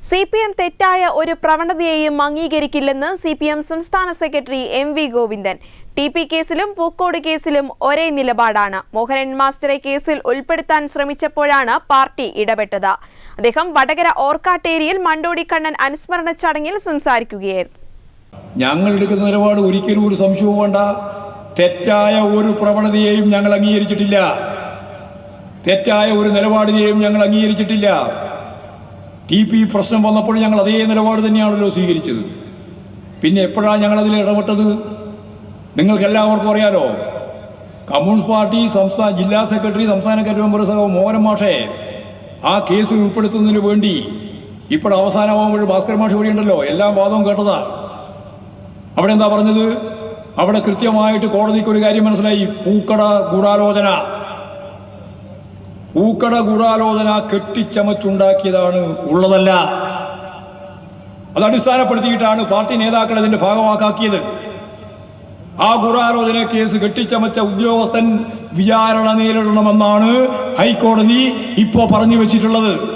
CPM തെറ്റായ ഒരു പ്രവണതയെയും അംഗീകരിക്കില്ലെന്ന് CPM സംസ്ഥാന സെക്രട്ടറി MV ഗോവിന്ദൻ. TP കേസിലും പൂക്കോട് കേസിലും ഒരേ നിലപാടാണ്. മോഹനൻ മാസ്റ്ററെ കേസിൽ ഉൾപ്പെടുത്താൻ ശ്രമിച്ചപ്പോഴാണ് പാർട്ടി ഇടപെട്ടത്. അദ്ദേഹം വടകര ഓർക്കാട്ടേരിയിൽ മണ്ടോടി കണ്ണൻ അനുസ്മരണ ചടങ്ങിൽ സംസാരിക്കുകയായിരുന്നു. ഞങ്ങൾ എടുക്കുന്ന നിലപാട് ഒരിക്കലും ഒരു സംശയവും വേണ്ട. തെറ്റായ ഒരു പ്രവണതയെയും ഞങ്ങൾ അംഗീകരിച്ചിട്ടില്ല. തെറ്റായ ഒരു നിലപാടിനെയും ഞങ്ങൾ അംഗീകരിച്ചിട്ടില്ല. TP പ്രശ്നം വന്നപ്പോൾ ഞങ്ങൾ അതേ നിലപാട് തന്നെയാണല്ലോ സ്വീകരിച്ചത്. പിന്നെ എപ്പോഴാണ് ഞങ്ങളതിൽ ഇടപെട്ടത്? നിങ്ങൾക്കെല്ലാവർക്കും അറിയാലോ. കമ്മ്യൂണിസ്റ്റ് പാർട്ടി ജില്ലാ സെക്രട്ടറി, സംസ്ഥാന സെക്രട്ടറി മെമ്പർ മോഹനൻ മാഷെ ആ കേസിൽ ഉൾപ്പെടുത്തുന്നതിന് വേണ്ടി ഇപ്പോൾ അവസാനമാകുമ്പോൾ ഭാസ്കർ മാഷ് വഴിയുണ്ടല്ലോ, എല്ലാ വാദവും കേട്ടതാ. അവിടെ എന്താ പറഞ്ഞത്? അവിടെ കൃത്യമായിട്ട് കോടതിക്ക് ഒരു കാര്യം മനസ്സിലായി. പൂക്കട ഗൂഢാലോചന കെട്ടിച്ചമച്ചുണ്ടാക്കിയതാണ്, ഉള്ളതല്ല. അത് അടിസ്ഥാനപ്പെടുത്തിയിട്ടാണ് പാർട്ടി നേതാക്കൾ അതിന്റെ ഭാഗമാക്കിയത്. ആ ഗൂഢാലോചന കേസ് കെട്ടിച്ചമച്ച ഉദ്യോഗസ്ഥൻ വിചാരണ നേരിടണമെന്നാണ് ഹൈക്കോടതി ഇപ്പോൾ പറഞ്ഞു വെച്ചിട്ടുള്ളത്.